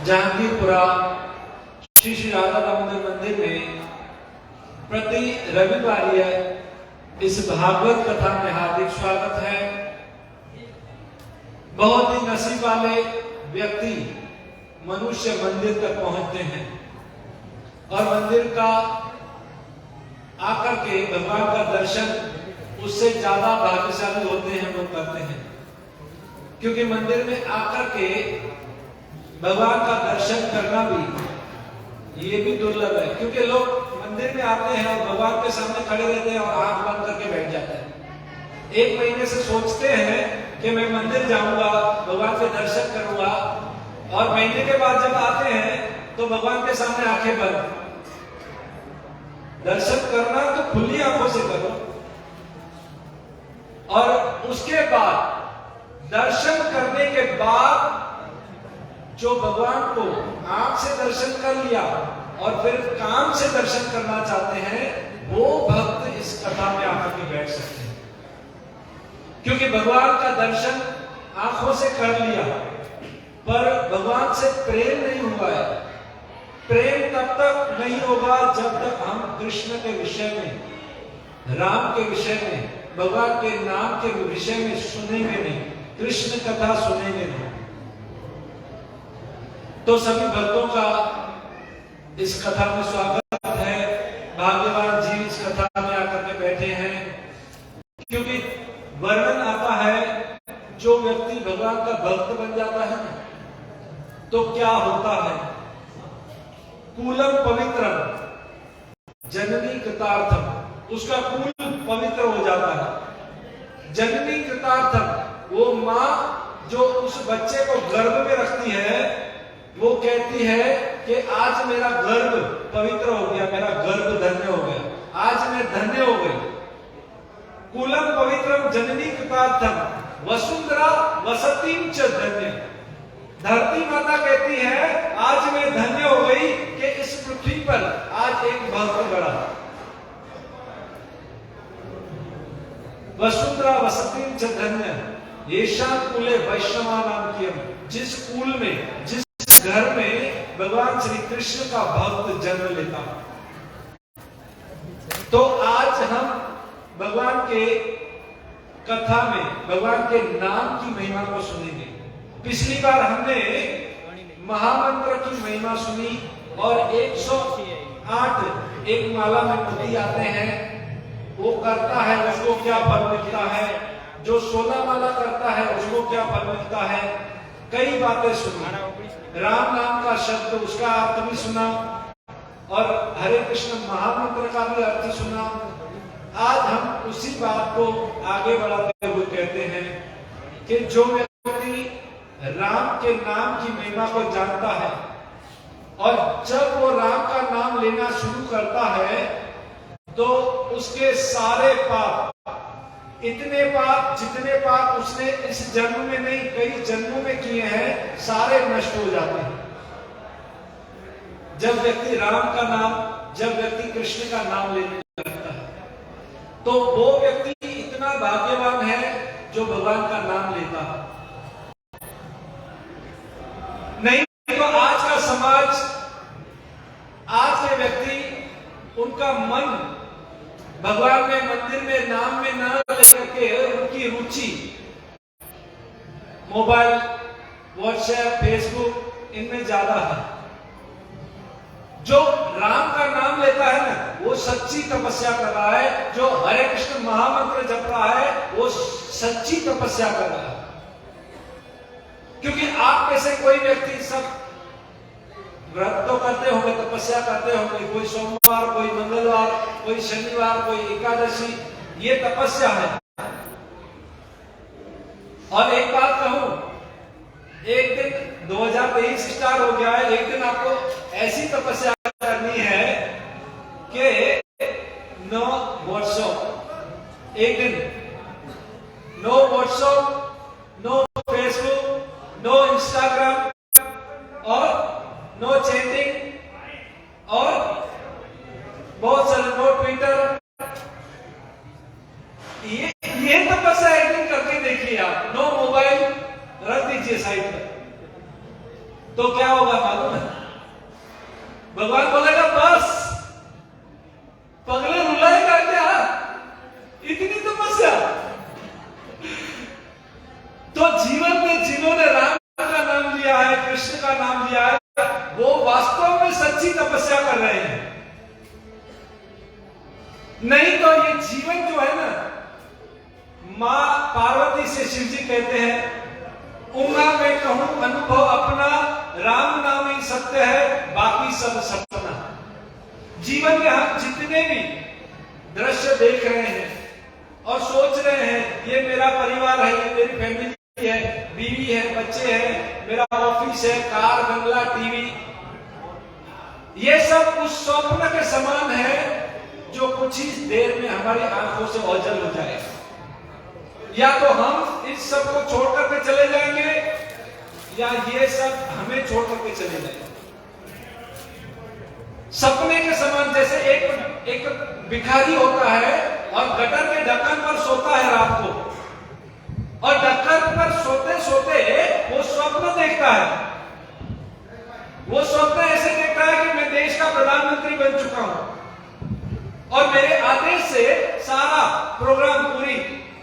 जहांगीरपुरा श्री श्री राधा दामोदर मंदिर में प्रति रविवार इस भागवत कथा में हार्दिक स्वागत है। बहुत ही नसीब वाले व्यक्ति मनुष्य मंदिर तक पहुंचते हैं और मंदिर का आकर के भगवान का दर्शन उससे ज्यादा भाग्यशाली होते हैं, वो करते हैं। क्योंकि मंदिर में आकर के भगवान का दर्शन करना भी ये भी दुर्लभ है, क्योंकि लोग मंदिर में आते हैं और भगवान के सामने खड़े रहते हैं और आंख बंद करके बैठ जाते हैं। एक महीने से सोचते हैं कि मैं मंदिर जाऊंगा, भगवान के दर्शन करूंगा, और महीने के बाद जब आते हैं तो भगवान के सामने आंखें बंद। दर्शन करना तो खुली आंखों से करो, और उसके बाद दर्शन करने के बाद जो भगवान को आंख से दर्शन कर लिया और फिर कान से दर्शन करना चाहते हैं, वो भक्त इस कथा में आकर के बैठ सकते हैं। क्योंकि भगवान का दर्शन आंखों से कर लिया पर भगवान से प्रेम नहीं हुआ है। प्रेम तब तक नहीं होगा जब तक हम कृष्ण के विषय में, राम के विषय में, भगवान के नाम के विषय में सुनेंगे नहीं, कृष्ण कथा सुनेंगे नहीं। तो सभी भक्तों का इस कथा में स्वागत है। भाग्यवान जीव इस कथा में आकर के बैठे हैं, क्योंकि वर्णन आता है जो व्यक्ति भगवान का भक्त बन जाता है तो क्या होता है। कूलम पवित्रम जननी कृतार्थम, उसका कुल पवित्र हो जाता है। जननी कृतार्थम, वो मां जो उस बच्चे को गर्भ में रखती है, वो कहती है कि आज मेरा गर्भ पवित्र हो गया, मेरा गर्भ धन्य हो गया, आज मैं धन्य हो गई। कुलम पवित्रम जननी कृतार्थम वसुंधरा वसतीम च धन्य। धरती माता कहती है आज मैं धन्य हो गई कि इस पृथ्वी पर आज एक भक्त बड़ा। वसुंधरा वसतीम च धन्य येषा कुले वैष्णवानाम कियम, जिस कुल में, जिस घर में भगवान श्री कृष्ण का भक्त जन्म लेता। तो आज हम भगवान के कथा में भगवान के नाम की महिमा को सुनेंगे। पिछली बार हमने महामंत्र की महिमा सुनी और 108 एक माला में मोती आते हैं, वो करता है उसको क्या फल मिलता है, जो 16 माला करता है उसको क्या फल मिलता है। कई बातें सुनी, राम नाम का शब्द, उसका अर्थ भी सुना, और हरे कृष्ण महामंत्र का भी अर्थ सुना। आज हम उसी बात को आगे बढ़ाते हुए कहते हैं कि जो व्यक्ति राम के नाम की महिमा को जानता है और जब वो राम का नाम लेना शुरू करता है तो उसके सारे पाप, इतने पाप जितने पाप उसने इस जन्म में नहीं कई जन्मों में किए हैं, सारे नष्ट हो जाते हैं। जब व्यक्ति राम का नाम, जब व्यक्ति कृष्ण का नाम लेने लगता है तो वो व्यक्ति इतना भाग्यवान है जो भगवान का नाम लेता है। नहीं तो आज का समाज, आज के व्यक्ति, उनका मन भगवान में, मंदिर में, नाम में ना लेकर के उनकी रुचि मोबाइल, व्हाट्सएप, फेसबुक इनमें ज्यादा है। जो राम का नाम लेता है ना, वो सच्ची तपस्या कर रहा है। जो हरे कृष्ण महामंत्र जप रहा है वो सच्ची तपस्या कर रहा है। क्योंकि आप में से कोई व्यक्ति सब व्रत तो करते होंगे, तपस्या करते होंगे, कोई सोमवार, कोई मंगलवार, कोई शनिवार, कोई एकादशी, ये तपस्या है। और एक बात कहूं, एक दिन 2023 स्टार्ट हो गया है, एक दिन आपको ऐसी तपस्या करनी है कि नो व्हाट्सएप, एक दिन no WhatsApp, no Facebook, no Instagram और नो चैटिंग और बहुत सारे नो ट्विटर। ये तपस्या एक दिन करके देखिए आप। नो मोबाइल रख दीजिए साइड पर, तो क्या होगा? मालूम है? भगवान बोलेगा बस, पगले रुलाएगा क्या? इतनी तपस्या। तो जीवन में जिन्होंने राम का नाम लिया है, कृष्ण का नाम लिया है, वो वास्तव में सच्ची तपस्या कर रहे हैं। नहीं तो ये जीवन जो है ना, मां पार्वती से शिव जी कहते हैं, उंगा मैं कहूं अनुभव अपना, राम नाम ही सत्य है, बाकी सब सपना। जीवन में हम जितने भी दृश्य देख रहे हैं और सोच रहे हैं, ये मेरा परिवार है, ये मेरी फैमिली है, बीवी है, बच्चे हैं, मेरा ऑफिस है, कार, बंगला, टीवी, ये सब उस स्वप्न के समान है जो कुछ ही देर में हमारी आंखों से ओझल हो जाएगा। या तो हम इस सब को छोड़ करके चले जाएंगे, या ये सब हमें छोड़ करके चले जाएंगे। सपने के समान, जैसे एक भिखारी होता है और गटर के ढक्कन पर सोता है रात को, और ढक्कन पर सोते सोते वो स्वप्न देखता है। वो स्वप्न ऐसे देखता है कि मैं देश का प्रधानमंत्री बन चुका हूं और मेरे आदेश से सारा प्रोग्राम,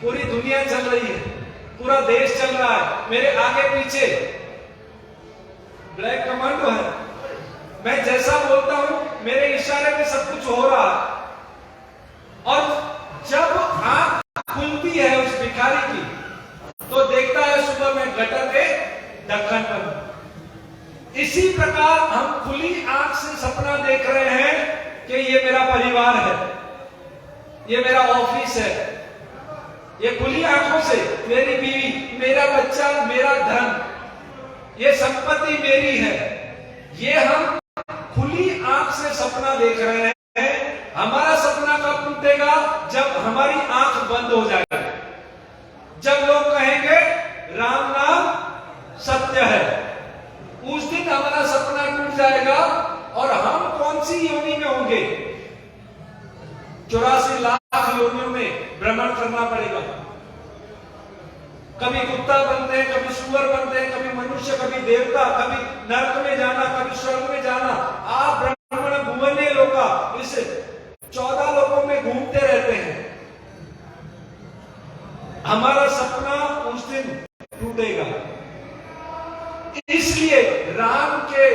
पूरी दुनिया चल रही है, पूरा देश चल रहा है, मेरे आगे पीछे ब्लैक कमांडो है, मैं जैसा बोलता हूं मेरे इशारे पे सब कुछ हो रहा है। और जब आंख खुलती है उस भिखारी की, तो देखता है सुबह में गटर के ढक्कन पर। इसी प्रकार हम खुली आंख से सपना देख रहे हैं कि ये मेरा परिवार है, ये मेरा ऑफिस है, ये खुली आंखों से मेरी बीवी, मेरा बच्चा, मेरा धन, ये संपत्ति मेरी है। ये हम खुली आंख से सपना देख रहे हैं। हमारा सपना कब टूटेगा? जब हमारी आंख बंद हो जाएगी, जब लोग कहेंगे राम नाम सत्य है, उस दिन हमारा सपना टूट जाएगा और हम कौन सी योनि में होंगे? 84 लाख योनियों में भ्रमण करना पड़ेगा। कभी कुत्ता बनते हैं, कभी सुअर बनते हैं, कभी मनुष्य, कभी देवता, कभी नरक में जाना, कभी स्वर्ग में जाना। आप ब्रह्मण भुवने लोका, इस 14 लोकों में घूमते रहते हैं। हमारा सपना उस दिन टूटेगा। इसलिए राम के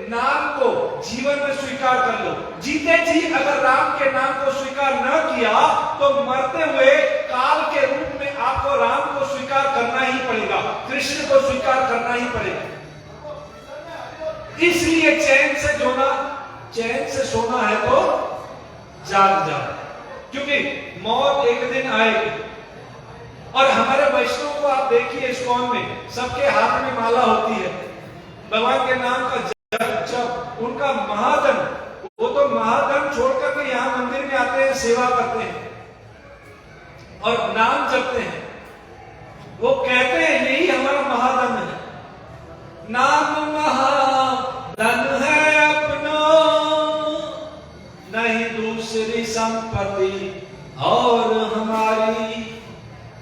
नाम को जीवन में स्वीकार कर लो। जीते जी अगर राम के नाम को स्वीकार न किया तो मरते हुए काल के रूप में आपको राम को स्वीकार करना ही पड़ेगा, कृष्ण को स्वीकार करना ही पड़ेगा। इसलिए चैन से सोना है तो जाग जाओ, क्योंकि मौत एक दिन आएगी। और हमारे वैष्णव को आप देखिए, इस्कॉन में सबके हाथ में माला होती है, भगवान के नाम का जप, उनका महाधन, वो तो महाधन छोड़कर के यहाँ मंदिर में आते हैं, सेवा करते हैं और नाम जपते हैं। वो कहते हैं यही हमारा महाधन है। नाम महाधन है अपना, नहीं दूसरी संपत्ति और हमारी।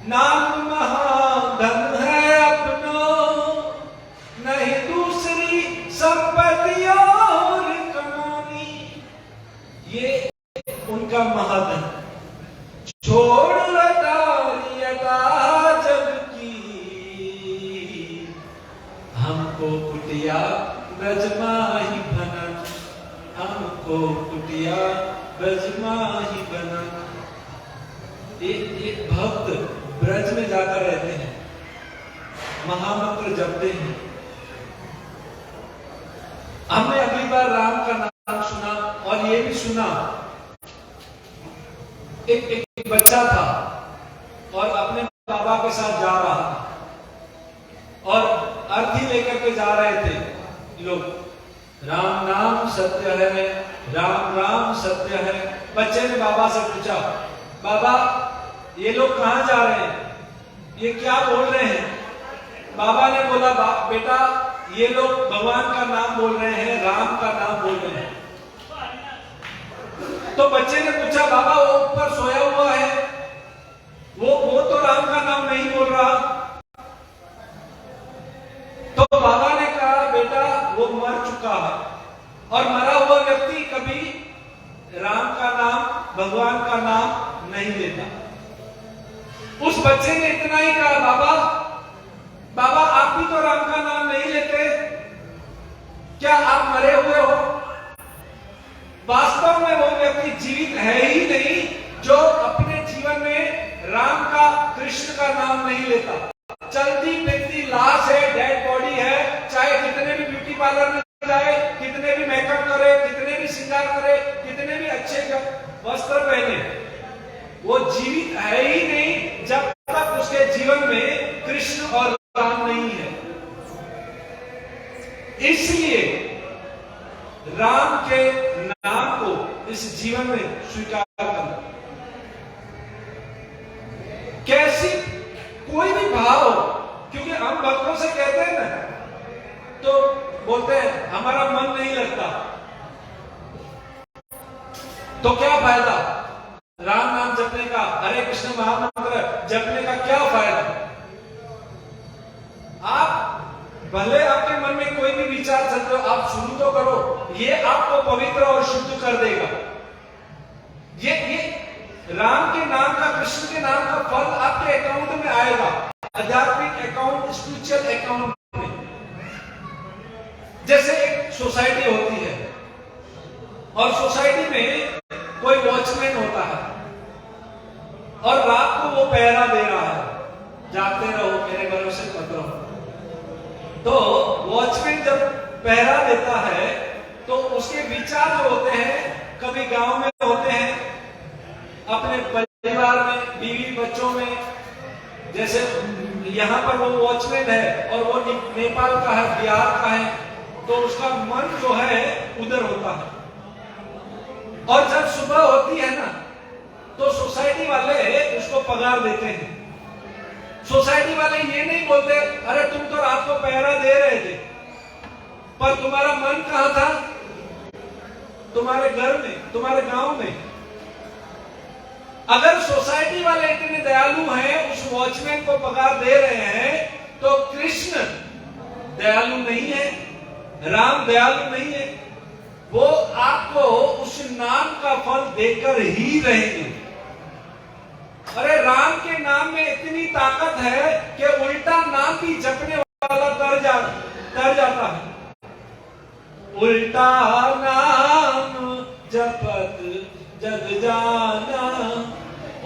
नाम महाधन है अपना, नहीं दूसरी संपत्ति और कमानी। ये उनका महाधन। छोड़ अटारियता जग की, हमको कुटिया ब्रजमाही बनन, हमको कुटिया ब्रजमाही बनन। एक भक्त ब्रज में जाकर रहते हैं, महामंत्र जपते हैं। हमने अगली बार राम का नाम सुना और ये भी सुना, एक बच्चा था और अपने बाबा के साथ जा रहा था और अर्थी लेकर के जा रहे थे लोग, राम नाम सत्य है, राम राम सत्य है। बच्चे ने बाबा से पूछा, बाबा ये लोग कहां जा रहे हैं, ये क्या बोल रहे हैं? बाबा ने बोला, बेटा ये लोग भगवान का नाम बोल रहे हैं, राम का नाम बोल रहे हैं। तो बच्चे ने पूछा, बाबा वो ऊपर सोया हुआ है, वो तो राम का नाम नहीं बोल रहा। तो बाबा ने कहा, बेटा वो मर चुका चुका है, और मरा हुआ व्यक्ति कभी राम का नाम, भगवान का नाम नहीं लेता। उस बच्चे ने इतना ही कहा, बाबा बाबा आप भी तो राम का नाम नहीं लेते, क्या आप मरे हुए हो? वास्तव में वो व्यक्ति जीवित है ही नहीं जो अपने जीवन में राम का, कृष्ण का नाम नहीं लेता। चलती फिरती लाश है, डेड बॉडी है, चाहे कितने भी ब्यूटी पार्लर में जाए, कितने भी मेकअप करे, कितने भी श्रृंगार करे, कितने भी अच्छे वस्त्र पहने, वो जीवित है ही नहीं जब तक उसके जीवन में कृष्ण और राम नहीं है। इसलिए राम के नाम को इस जीवन में स्वीकार करना। कैसी कोई भी भाव हो, क्योंकि हम भक्तों से कहते हैं ना, तो बोलते हैं हमारा मन नहीं लगता, तो क्या फायदा राम नाम जपने का, हरे कृष्ण महामंत्र जपने का क्या फायदा? आप भले आपके मन में कोई भी विचार चल रहे हो, आप शुरू तो करो, ये आपको पवित्र और शुद्ध कर देगा। ये राम के नाम का, कृष्ण के नाम का फल आपके अकाउंट में आएगा, आध्यात्मिक अकाउंट, स्पिरिचुअल अकाउंट में। जैसे एक सोसाइटी होती है और सोसाइटी में कोई वॉचमैन होता है और रात को वो पहरा दे रहा है, जागते रहो मेरे भरोसे मत रहो। तो वॉचमैन जब पहरा देता है तो उसके विचार जो होते हैं, कभी गांव में होते हैं, अपने परिवार में, बीवी बच्चों में, जैसे यहाँ पर वो वॉचमैन है और वो नेपाल का है, बिहार का है, तो उसका मन जो है उधर होता है। और जब सुबह होती है ना, तो सोसाइटी वाले उसको पगार देते हैं। सोसाइटी वाले ये नहीं बोलते अरे तुम तो रात को पहरा दे रहे थे, पर तुम्हारा मन कहां था? तुम्हारे घर में, तुम्हारे गांव में। अगर सोसाइटी वाले इतने दयालु हैं, उस वॉचमैन को पगार दे रहे हैं, तो कृष्ण दयालु नहीं है, राम दयालु नहीं है, वो आपको उस नाम का फल देकर ही रहेंगे। अरे राम के नाम में इतनी ताकत है कि उल्टा नाम भी जपने वाला तर जाता है। उल्टा नाम जपत जग जाना,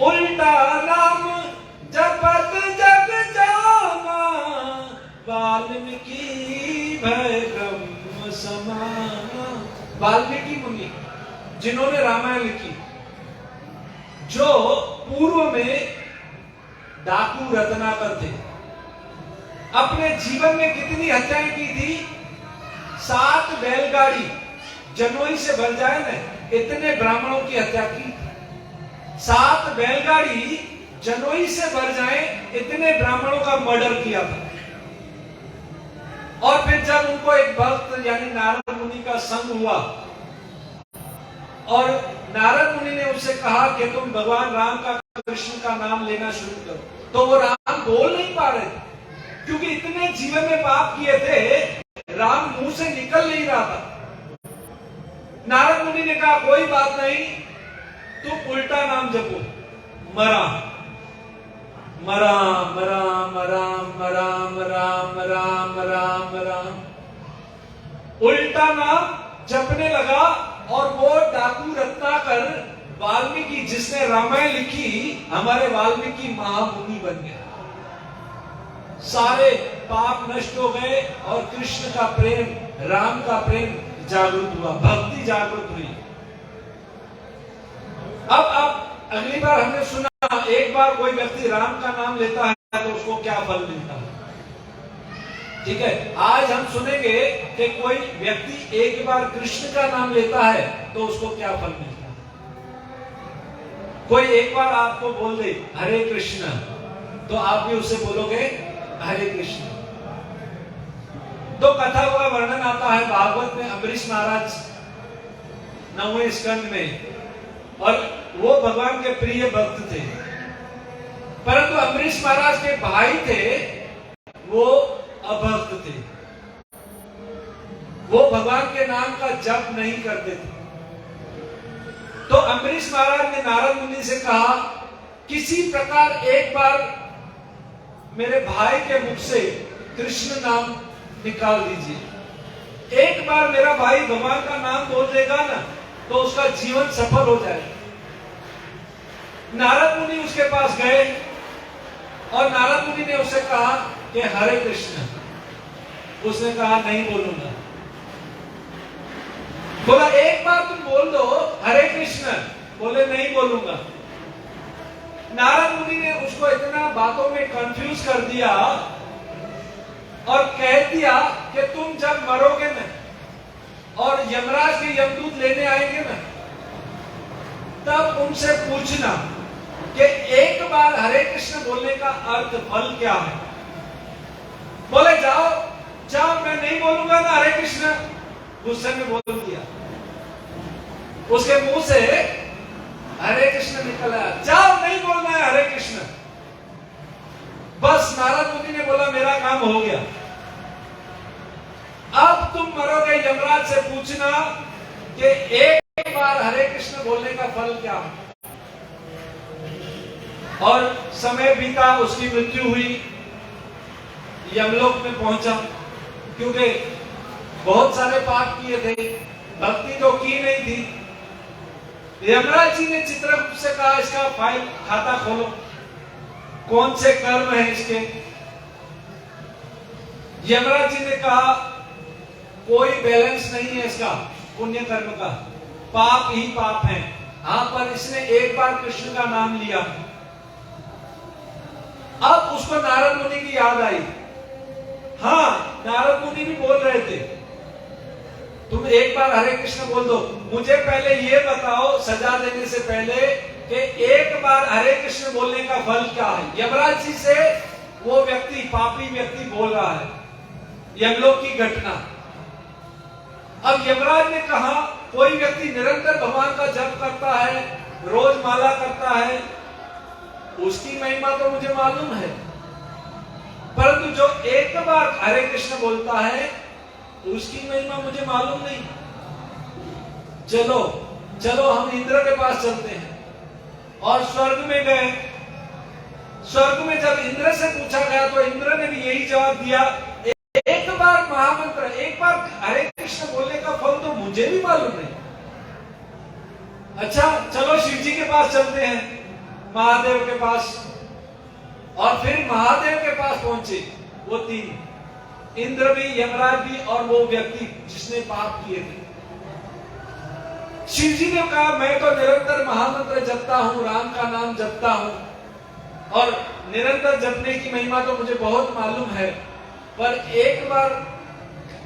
उल्टा नाम जपत जग जाना, वाल्मीकि भय ब्रह्म समाना। वाल्मीकि मुनि जिन्होंने रामायण लिखी, जो पूर्व में डाकू रत्नाकर थे, अपने जीवन में कितनी हत्याएं की थी? 7 बैलगाड़ी जनोई से भर जाए ना, इतने ब्राह्मणों की हत्या की। 7 बैलगाड़ी जनोई से भर जाए, इतने ब्राह्मणों का मर्डर किया था। और फिर जब उनको एक भक्त यानी नारद मुनि का संग हुआ और नारद मुनि ने उससे कहा कि तुम भगवान राम का, कृष्ण का नाम लेना शुरू करो, तो वो राम बोल नहीं पा रहे थे, क्योंकि इतने जीवन में पाप किए थे, राम मुंह से निकल नहीं रहा था। नारद मुनि ने कहा कोई बात नहीं, तुम उल्टा नाम जपो, मरा मरा मरा मरा मरा मरा मरा मरा मरा, उल्टा नाम जपने लगा। और वो डाकू रत्नाकर वाल्मीकि, जिसने रामायण लिखी, हमारे वाल्मीकि महामुनि बन गया। सारे पाप नष्ट हो गए और कृष्ण का प्रेम, राम का प्रेम जागृत हुआ, भक्ति जागृत हुई। अब अगली बार हमने सुना, एक बार कोई व्यक्ति राम का नाम लेता है तो उसको क्या फल मिलता है। ठीक है, आज हम सुनेंगे कि कोई व्यक्ति एक बार कृष्ण का नाम लेता है तो उसको क्या फल मिलता है। कोई एक बार आपको बोल दे हरे कृष्ण, तो आप भी उससे बोलोगे हरे कृष्ण। तो कथा का वर्णन आता है भागवत में, अम्बरीश महाराज 9वें स्कंद में, और वो भगवान के प्रिय भक्त थे, परंतु अम्बरीश महाराज के भाई थे वो अभक्त थे। वो भगवान के नाम का जप नहीं करते थे। तो अम्बरीश महाराज ने नारद मुनि से कहा, किसी प्रकार एक बार मेरे भाई के मुख से कृष्ण नाम निकाल दीजिए। एक बार मेरा भाई भगवान का नाम बोल देगा ना तो उसका जीवन सफल हो जाएगा। नारद मुनि उसके पास गए और नारद मुनि ने उससे कहा कि हरे कृष्ण। उसने कहा नहीं बोलूंगा। बोला एक बार तुम बोल दो हरे कृष्ण। बोले नहीं बोलूंगा। नारद मुनि ने उसको इतना बातों में कंफ्यूज कर दिया और कह दिया कि तुम जब मरोगे ना और यमराज के यमदूत लेने आएंगे ना, तब उनसे पूछना कि एक बार हरे कृष्ण बोलने का अर्थ फल क्या है। बोले जाओ जाओ, मैं नहीं बोलूंगा ना हरे कृष्ण। गुस्से में बोल दिया। उसके मुंह से हरे कृष्ण निकल आया। जाओ, नहीं बोलना है हरे कृष्ण। बस नारद मुनि ने बोला मेरा काम हो गया। अब तुम मरोगे, यमराज से पूछना कि एक बार हरे कृष्ण बोलने का फल क्या है। और समय बीता, उसकी मृत्यु हुई, यमलोक में पहुंचा। क्योंकि बहुत सारे पाप किए थे, भक्ति तो की नहीं थी। यमराज जी ने चित्रगुप्त से कहा इसका फाइल खाता खोलो, कौन से कर्म है इसके। यमराज जी ने कहा कोई बैलेंस नहीं है इसका पुण्य कर्म का, पाप ही पाप है। हाँ, पर इसने एक बार कृष्ण का नाम लिया। अब उसको नारद मुनि की याद आई। हाँ, नारद मुनि भी बोल रहे थे तुम एक बार हरे कृष्ण बोल दो। मुझे पहले ये बताओ सजा देने से पहले कि एक बार हरे कृष्ण बोलने का फल क्या है। यमराज जी से वो व्यक्ति, पापी व्यक्ति बोल रहा है यमलोक की घटना। अब यमराज ने कहा कोई व्यक्ति निरंतर भगवान का जप करता है, रोज माला करता है, उसकी महिमा तो मुझे मालूम है, परंतु जो एक बार हरे कृष्ण बोलता है उसकी महिमा मुझे मालूम नहीं। चलो चलो हम इंद्र के पास चलते हैं। और स्वर्ग में गए। स्वर्ग में जब इंद्र से पूछा गया तो इंद्र ने भी यही जवाब दिया, एक बार महामंत्र, एक बार हरे कृष्ण बोलने का फल तो मुझे भी मालूम नहीं। अच्छा चलो शिव जी के पास चलते हैं, महादेव के पास। और फिर महादेव के पास पहुंचे वो तीन, इंद्र भी, यमराज भी और वो व्यक्ति जिसने पाप किए थे। शिव जी ने कहा मैं तो निरंतर महामंत्र जपता हूं, राम का नाम जपता हूं और निरंतर जपने की महिमा तो मुझे बहुत मालूम है, पर एक बार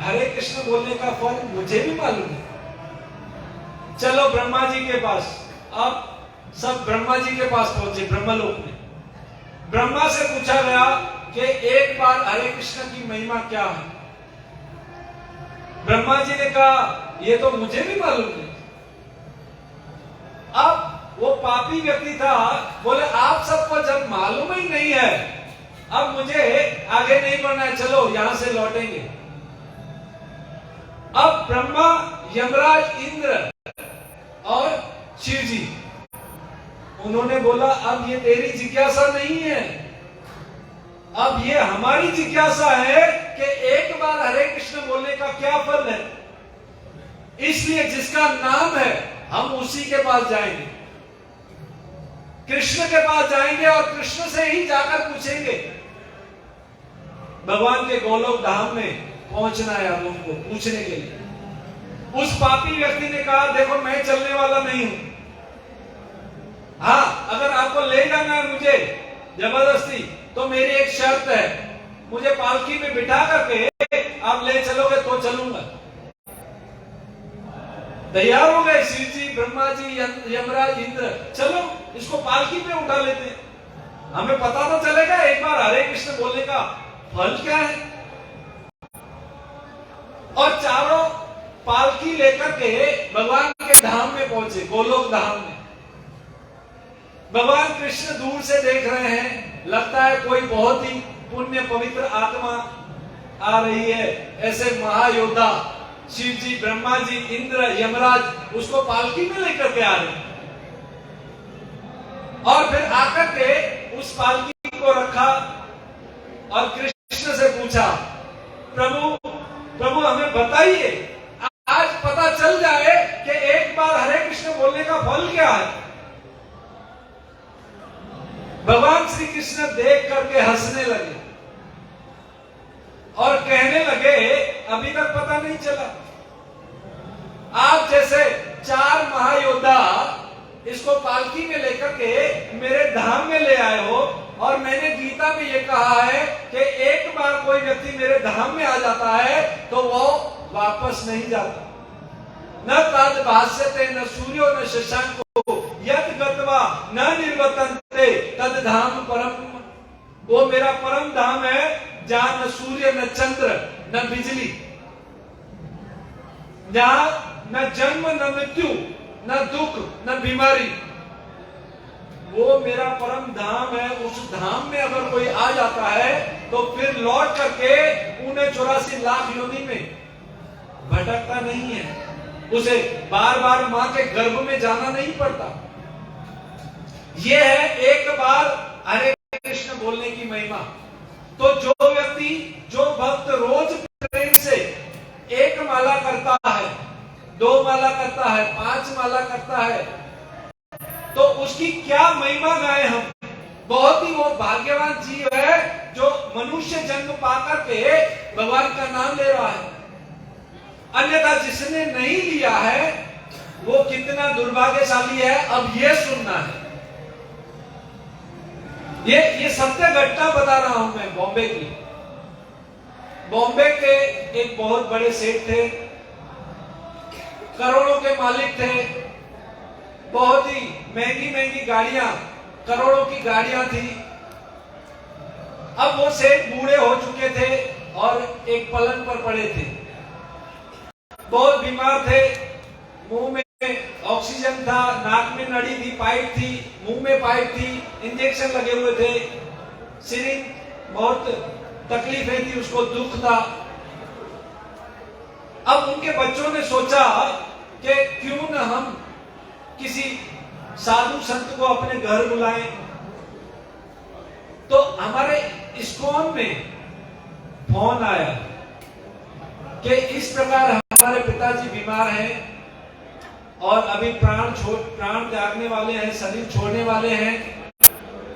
हरे कृष्ण बोलने का फल मुझे भी मालूम है। चलो ब्रह्मा जी के पास। अब सब ब्रह्मा जी के पास पहुंचे ब्रह्मलोक में। ब्रह्मा से पूछा गया कि एक बार हरे कृष्ण की महिमा क्या है। ब्रह्मा जी ने कहा ये तो मुझे भी मालूम नहीं। अब वो पापी व्यक्ति था, बोले आप सबको जब मालूम ही नहीं है, अब मुझे आगे नहीं बढ़ना है, चलो यहां से लौटेंगे। अब ब्रह्मा, यमराज, इंद्र और शिव जी, उन्होंने बोला अब ये तेरी जिज्ञासा नहीं है, अब ये हमारी जिज्ञासा है कि एक बार हरे कृष्ण बोलने का क्या फल है। इसलिए जिसका नाम है हम उसी के पास जाएंगे, कृष्ण के पास जाएंगे और कृष्ण से ही जाकर पूछेंगे। भगवान के गोलोक धाम में पहुंचना है अब उनको पूछने के लिए। उस पापी व्यक्ति ने कहा देखो मैं चलने वाला नहीं हूं, हाँ अगर आपको ले जाना है मुझे जबरदस्ती तो मेरी एक शर्त है, मुझे पालकी में बिठा करके आप ले चलोगे तो चलूंगा। तैयार हो गए शिव जी, ब्रह्मा जी, यमराज, इंद्र, चलो इसको पालकी पे उठा लेते हैं, हमें पता तो चलेगा एक बार हरे कृष्ण बोलने का फल क्या है। और चारों पालकी लेकर के भगवान के धाम में पहुंचे, गोलोक धाम में। भगवान कृष्ण दूर से देख रहे हैं, लगता है कोई बहुत ही पुण्य पवित्र आत्मा आ रही है, ऐसे महायोद्धा शिव जी, ब्रह्मा जी, इंद्र, यमराज उसको पालकी में लेकर के आ रहे हैं। और फिर आकर के उस पालकी को रखा और कृष्ण से पूछा, प्रभु प्रभु हमें बताइए, आज पता चल जाए कि एक बार हरे कृष्ण बोलने का फल क्या है। भगवान श्री कृष्ण देख करके हंसने लगे और कहने लगे, अभी तक पता नहीं चला। आप जैसे 4 महायोद्धा इसको पालकी में लेकर के मेरे धाम में ले आए हो, और मैंने गीता में ये कहा है कि एक बार कोई व्यक्ति मेरे धाम में आ जाता है तो वो वापस नहीं जाता। न तद भाष्यते न सूर्यो न शशांको यद गत्वा न निर्वर्तन्ते तद धाम परम। वो मेरा परम धाम है जहां न सूर्य न चंद्र न बिजली, जहां न जन्म न मृत्यु न दुख न बीमारी, वो मेरा परम धाम है। उस धाम में अगर कोई आ जाता है तो फिर लौट करके 84 लाख योनि में भटकता नहीं है, उसे बार बार मां के गर्भ में जाना नहीं पड़ता। यह है एक बार हरे कृष्ण बोलने की महिमा। तो जो व्यक्ति, जो भक्त रोज प्रेम से 1 माला करता है, 2 माला करता है, 5 माला करता है, तो उसकी क्या महिमा गाए हम। बहुत ही वो भाग्यवान जीव है जो मनुष्य जन्म पाकर के भगवान का नाम ले रहा है। अन्यथा जिसने नहीं लिया है वो कितना दुर्भाग्यशाली है। अब ये सुनना है, ये सत्य घटना बता रहा हूं मैं बॉम्बे की। बॉम्बे के एक बहुत बड़े सेठ थे, करोड़ों के मालिक थे, बहुत ही महंगी महंगी गाड़ियां, करोड़ों की गाड़ियां थी। अब वो सेठ बूढ़े हो चुके थे और एक पलंग पर पड़े थे, बहुत बीमार थे, मुंह में ऑक्सीजन था, नाक में नड़ी थी, पाइप थी, मुंह में पाइप थी, इंजेक्शन लगे हुए थे, सिरिंज, बहुत तकलीफें थी, उसको दुख था। अब उनके बच्चों ने सोचा कि क्यों न हम किसी साधु संत को अपने घर बुलाएं। तो हमारे इस्कॉन में फोन आया कि इस प्रकार हमारे पिताजी बीमार हैं और अभी प्राण त्यागने वाले हैं, शरीर छोड़ने वाले हैं,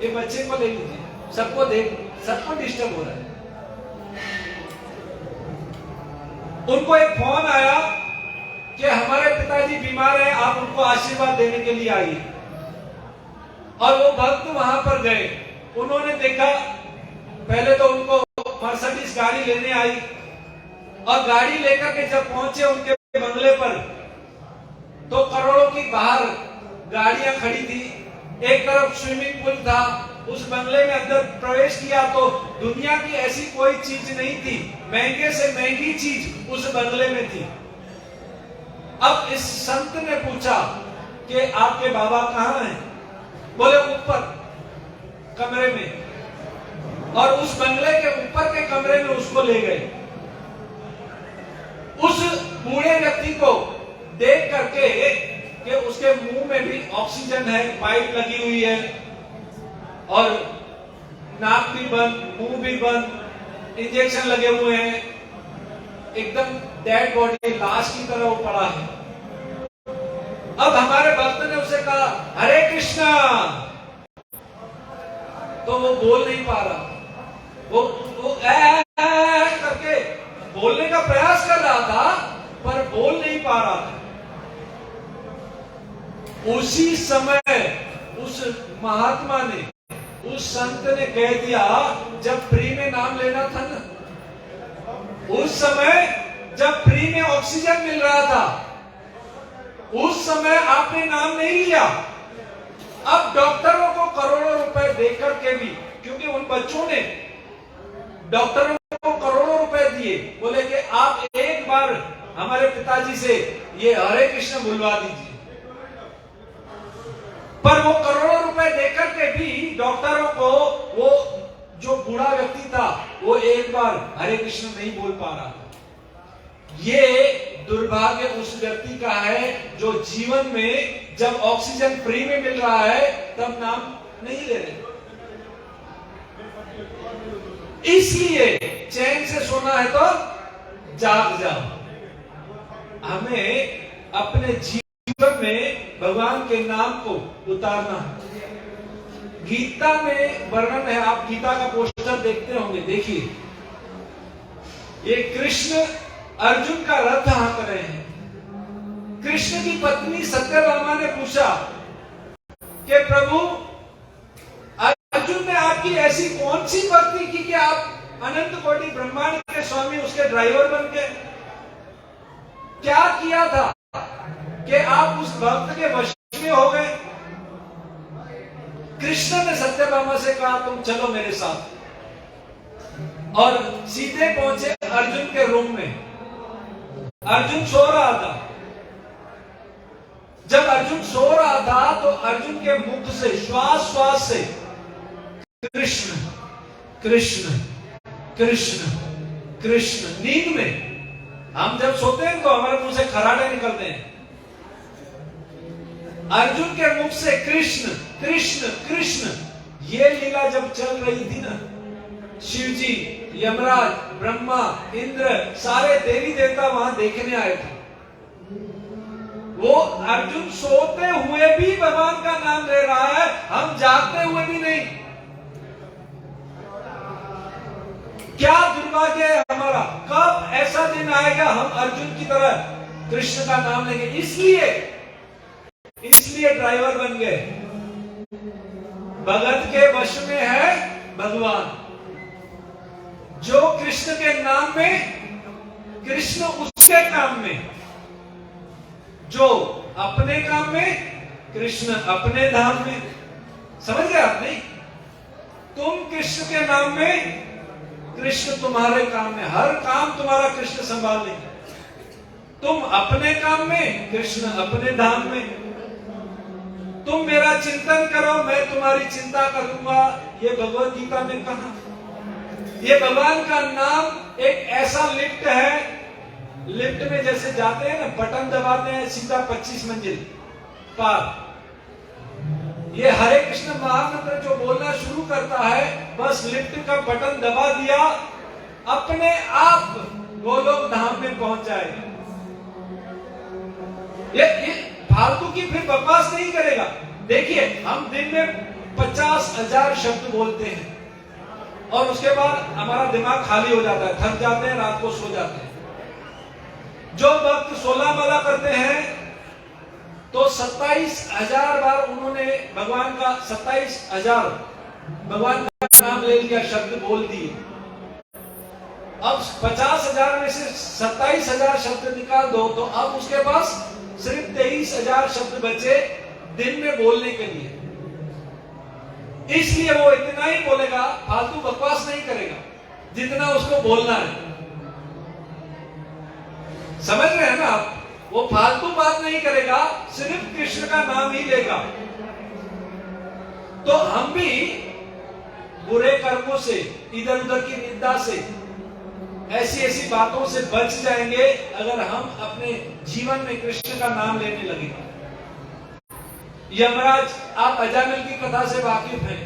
ये बच्चे को ले लीजिए, सबको डिस्टर्ब हो रहा है। उनको एक फोन आया कि हमारे पिताजी बीमार हैं, आप उनको आशीर्वाद देने के लिए आइए। और वो भक्त वहां पर गए, उन्होंने देखा, पहले तो उनको मर्सिडीज गाड़ी लेने आई, और गाड़ी लेकर के जब पहुंचे उनके बंगले पर तो करोड़ों की बाहर गाड़ियां खड़ी थी, एक तरफ स्विमिंग पूल था, उस बंगले में अंदर प्रवेश किया तो दुनिया की ऐसी कोई चीज नहीं थी, महंगे से महंगी चीज उस बंगले में थी। अब इस संत ने पूछा कि आपके बाबा कहाँ हैं? बोले ऊपर कमरे में, और उस बंगले के ऊपर के कमरे में उसको ले गए। उस बूढ़े व्यक्ति को देख करके कि उसके मुंह में भी ऑक्सीजन है, पाइप लगी हुई है, और नाक भी बंद, मुंह भी बंद, इंजेक्शन लगे हुए हैं, एकदम डेड बॉडी, लाश की तरह वो पड़ा है। अब हमारे भक्त ने उसे कहा हरे कृष्णा, तो वो बोल नहीं पा रहा, वो करके बोलने का प्रयास कर रहा था पर बोल नहीं पा रहा था। उसी समय उस महात्मा ने, उस संत ने कह दिया, जब फ्री में नाम लेना था ना, उस समय जब फ्री में ऑक्सीजन मिल रहा था, उस समय आपने नाम नहीं लिया। अब डॉक्टरों को करोड़ों रुपए देकर के भी, क्योंकि उन बच्चों ने डॉक्टरों को करोड़ों रुपए दिए, बोले कि आप एक बार हमारे पिताजी से ये हरे कृष्ण बुलवा दीजिए, पर वो करोड़ों रुपए देकर के भी डॉक्टरों को, वो जो बूढ़ा व्यक्ति था वो एक बार हरे कृष्ण नहीं बोल पा रहा था। ये दुर्भाग्य उस व्यक्ति का है जो जीवन में जब ऑक्सीजन फ्री में मिल रहा है तब नाम नहीं ले रहे। इसलिए चैन से सोना है तो जाग जाओ। हमें अपने जीवन में भगवान के नाम को उतारना है। गीता में वर्णन है, आप गीता का पोस्टर देखते होंगे, देखिए ये कृष्ण अर्जुन का रथ हाँक रहे हैं। कृष्ण की पत्नी सत्यभामा ने पूछा कि प्रभु अर्जुन ने आपकी ऐसी कौन सी भक्ति की कि आप अनंत कोटि ब्रह्मांड के स्वामी उसके ड्राइवर बन गए? क्या किया था कि आप उस भक्त के वश में हो गए? कृष्ण ने सत्यभामा से कहा तुम चलो मेरे साथ, और सीधे पहुंचे अर्जुन के रूम में। अर्जुन सो रहा था। जब अर्जुन सो रहा था तो अर्जुन के मुख से श्वास श्वास से कृष्ण कृष्ण कृष्ण कृष्ण। नींद में हम जब सोते हैं तो हमारे मुंह से खराटे निकलते हैं। अर्जुन के मुख से कृष्ण कृष्ण कृष्ण। ये लीला जब चल रही थी ना, शिव जी, यमराज, ब्रह्मा, इंद्र, सारे देवी देवता वहां देखने आए थे। वो अर्जुन सोते हुए भी भगवान का नाम ले रहा है, हम जागते हुए भी नहीं। क्या दुर्भाग्य है हमारा। कब ऐसा दिन आएगा हम अर्जुन की तरह कृष्ण का नाम लेंगे? इसलिए ड्राइवर बन गए। भगत के वश में है भगवान। जो कृष्ण के नाम में, कृष्ण उसके काम में। जो अपने काम में, कृष्ण अपने धाम में। समझ गए आप? नहीं, तुम कृष्ण के नाम में, कृष्ण तुम्हारे काम में। हर काम तुम्हारा कृष्ण संभाल लेंगे। तुम अपने काम में, कृष्ण अपने धाम में। तुम मेरा चिंतन करो, मैं तुम्हारी चिंता करूंगा। ये भगवत गीता में कहा। ये भगवान का नाम एक ऐसा लिफ्ट है। लिफ्ट में जैसे जाते हैं ना, बटन दबाते हैं, सीधा 25 मंजिल पार। ये हरे कृष्ण महामंत्र जो बोलना शुरू करता है, बस लिफ्ट का बटन दबा दिया, अपने आप वो लोग धाम में पहुंच जाएगा। ये फालतू की फिर बकवास नहीं करेगा। देखिए, हम दिन में 50,000 शब्द बोलते हैं और उसके बाद हमारा दिमाग खाली हो जाता है, थक जाते हैं, रात को सो जाते हैं। जो भक्त 16 माला करते हैं तो 27,000 बार उन्होंने भगवान का 27,000 भगवान का नाम ले लिया, शब्द बोल दिए। अब 50,000 में से 27,000 शब्द निकाल दो तो अब उसके पास सिर्फ 23,000 शब्द बचे दिन में बोलने के लिए। इसलिए वो इतना ही बोलेगा, फालतू बकवास नहीं करेगा जितना उसको बोलना है। समझ रहे हैं ना आप? वो फालतू बात नहीं करेगा, सिर्फ कृष्ण का नाम ही लेगा। तो हम भी बुरे कर्मों से, इधर उधर की निंदा से, ऐसी ऐसी बातों से बच जाएंगे अगर हम अपने जीवन में कृष्ण का नाम लेने लगे। यमराज, आप अजामिल की कथा से वाकिफ हैं।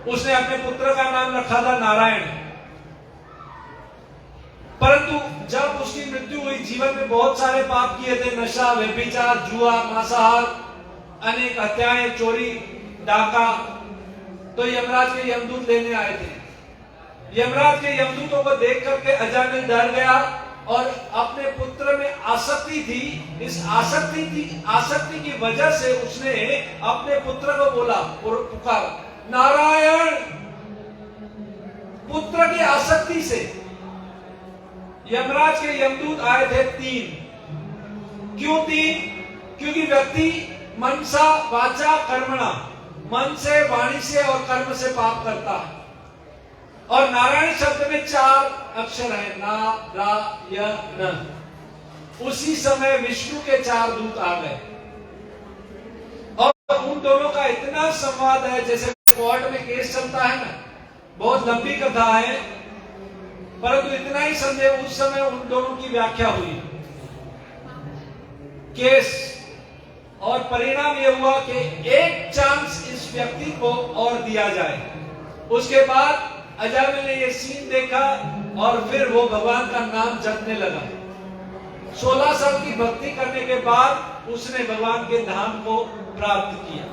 उसने अपने पुत्र का नाम रखा था नारायण। परंतु जब उसकी मृत्यु हुई, जीवन में बहुत सारे पाप किए थे, नशा, व्यभिचार, जुआ, मांसाहार, अनेक हत्याएं, चोरी, डाका। तो यमराज के यमदूत लेने आए थे। यमराज के यमदूतों को देख करके अजामिल डर गया और अपने पुत्र में आसक्ति थी। इस आसक्ति की वजह से उसने अपने पुत्र को बोला और पुकारा, नारायण। पुत्र की आसक्ति से यमराज के यमदूत आए थे 3। क्यों 3? क्योंकि व्यक्ति मनसा वाचा कर्मणा, मन से, वाणी से और कर्म से पाप करता है। और नारायण शब्द में 4 अक्षर है, ना, रा, य, न। उसी समय विष्णु के 4 दूत आ गए और उन दोनों का इतना संवाद है, जैसे कोर्ट में केस चलता है ना, बहुत लंबी कथा है। परंतु इतना ही समझे, उस समय उन दोनों की व्याख्या हुई केस, और परिणाम यह हुआ कि एक चांस इस व्यक्ति को और दिया जाए। उसके बाद अजामिल ने यह सीन देखा और फिर वो भगवान का नाम जपने लगा। 16 साल की भक्ति करने के बाद उसने भगवान के धाम को प्राप्त किया।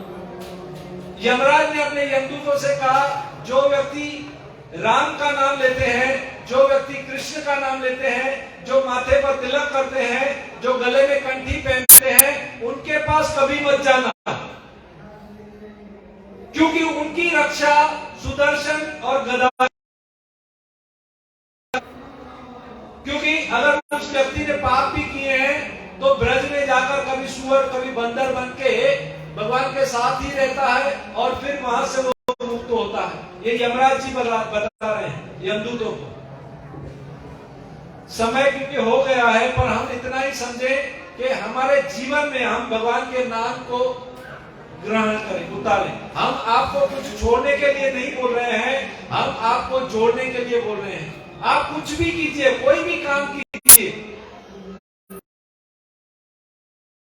यमराज ने अपने यमदूतों से कहा, जो व्यक्ति राम का नाम लेते हैं, जो व्यक्ति कृष्ण का नाम लेते हैं, जो माथे पर तिलक करते हैं, जो गले में कंठी पहनते हैं, उनके पास कभी मत जाना, क्योंकि उनकी रक्षा सुदर्शन और गदा। क्योंकि अगर उस व्यक्ति ने पाप भी किए हैं तो ब्रज में जाकर कभी सुअर कभी बंदर बन के भगवान के साथ ही रहता है और फिर वहां से वो मुक्त होता है। ये यमराज जी बता रहे हैं यमदूतों को। समय क्योंकि हो गया है, पर हम इतना ही समझे कि हमारे जीवन में हम भगवान के नाम को ग्रहण करें, उतारें। हम आपको कुछ छोड़ने के लिए नहीं बोल रहे हैं, हम आपको जोड़ने के लिए बोल रहे हैं। आप कुछ भी कीजिए, कोई भी काम कीजिए,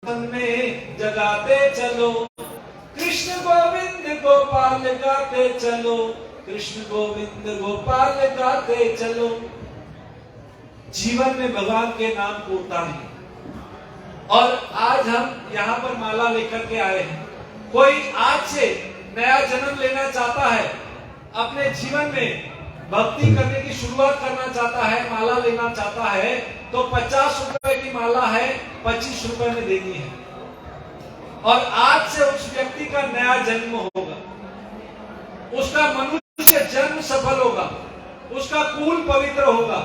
मन में जगाते चलो, कृष्ण गोविंद गोपाल गाते चलो, कृष्ण गोविंद गोपाल गाते चलो। जीवन में भगवान के नाम को उतारें। और आज हम यहाँ पर माला लेकर के आए हैं। कोई आज से नया जन्म लेना चाहता है, अपने जीवन में भक्ति करने की शुरुआत करना चाहता है, माला लेना चाहता है, तो 50 रुपए की माला है, 25 रुपए में देनी है। और आज से उस व्यक्ति का नया जन्म होगा, उसका मनुष्य जन्म सफल होगा, उसका कुल पवित्र होगा।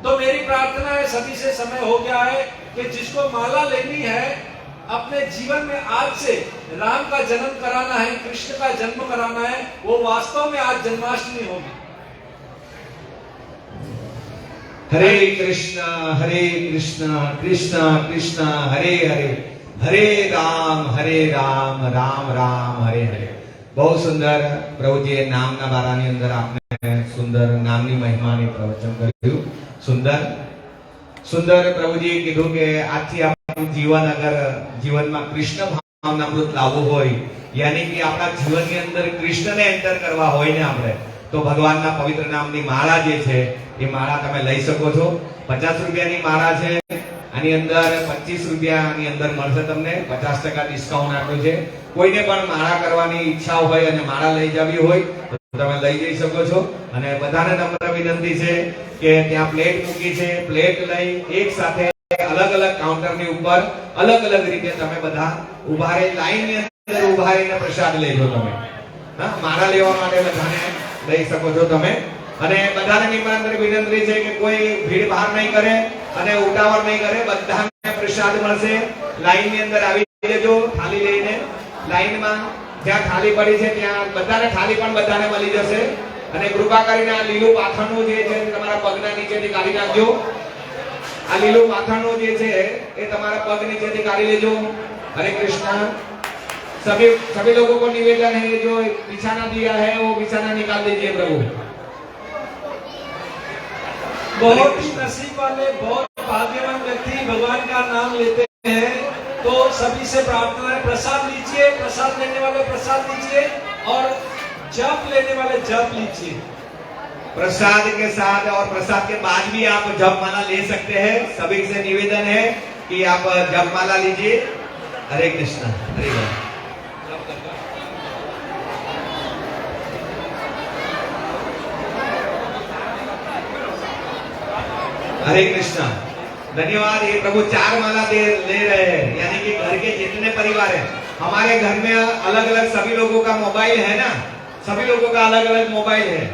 तो मेरी प्रार्थना है, सभी से समय हो गया है कि जिसको माला लेनी है, अपने जीवन में आज से राम का जन्म कराना है, कृष्ण का जन्म कराना है, वो वास्तव में आज जन्माष्टमी होगी। हरे कृष्णा कृष्ण कृष्ण हरे हरे, हरे राम राम राम हरे हरे। बहुत सुंदर प्रभुजीए नामना बारानी अंदर आपने सुंदर नामनी महिमानी प्रवचन કર્યું। सुंदर सुंदर प्रभुजी कीधुं के आजથી આપણું जीवन अगर जीवन में कृष्ण भावनामृत लावવું હોય, यानी कि આપણા જીવનની અંદર કૃષ્ણને એન્ટર કરવા હોય ને આપણે, તો ભગવાનના પવિત્ર નામની માળા જે છે એ માળા તમે લઈ શકો છો। 50 રૂપિયાની માળા છે, આની અંદર 25 રૂપિયાની અંદર મળશે તમને, 50% ડિસ્કાઉન્ટ આપ્યું છે। કોઈને પણ માળા કરવાની ઈચ્છા હોય અને માળા લઈ જવી હોય તો તમે લઈ જઈ શકો છો। અને બધાને નમ્ર વિનંતી છે કે ત્યાં પ્લેટ મૂકી છે, પ્લેટ લઈ એક સાથે अलग अलग काउंटर ની ઉપર अलग अलग રીતે તમે બધા ઉભા રહી લાઈન ની અંદર ઉભા રહીને પ્રસાદ લેજો તમે। હા, માળા લેવા માટે બધાને લઈ શકો છો તમે। અને બધાને નિમંત્રણ વિનંતી છે કે કોઈ ભીડ ભાડ નહીં કરે અને ઉતાવળ નહીં કરે, બધાને પ્રસાદ મળશે। લાઈન ની અંદર આવી જજો થાળી લઈને, લાઈનમાં જ્યાં થાળી પડી છે ત્યાં બધાને થાળી પણ બધાને મળી જશે। અને કૃપા કરીને આ લીલું પાથરનું જે છે તમારા પગના નીચેથી કાઢી નાખજો। आ लीलो पाथरनो जे छे ए तमारा पग नीचेथी काढी लेजो। हरे कृष्णा। सभी लोगों को निवेदन है, जो बिछाना दिया है वो बिछाना निकाल दीजिए प्रभु। बहुत ही नसीब वाले, बहुत भाग्यवान व्यक्ति भगवान का नाम लेते हैं। तो सभी से प्रार्थना है, प्रसाद लीजिए, प्रसाद लेने वाले प्रसाद लीजिए और जप लेने वाले जप लीजिए। प्रसाद के साथ और प्रसाद के बाद भी आप जपमाला ले सकते हैं। सभी से निवेदन है कि आप जपमाला लीजिए। हरे कृष्णा। हरे राम। हरे कृष्णा। धन्यवाद। ये प्रभु 4 माला ले रहे हैं, यानी कि घर के जितने परिवार हैं, हमारे घर में अलग अलग सभी लोगों का मोबाइल है ना, सभी लोगों का अलग अलग मोबाइल है।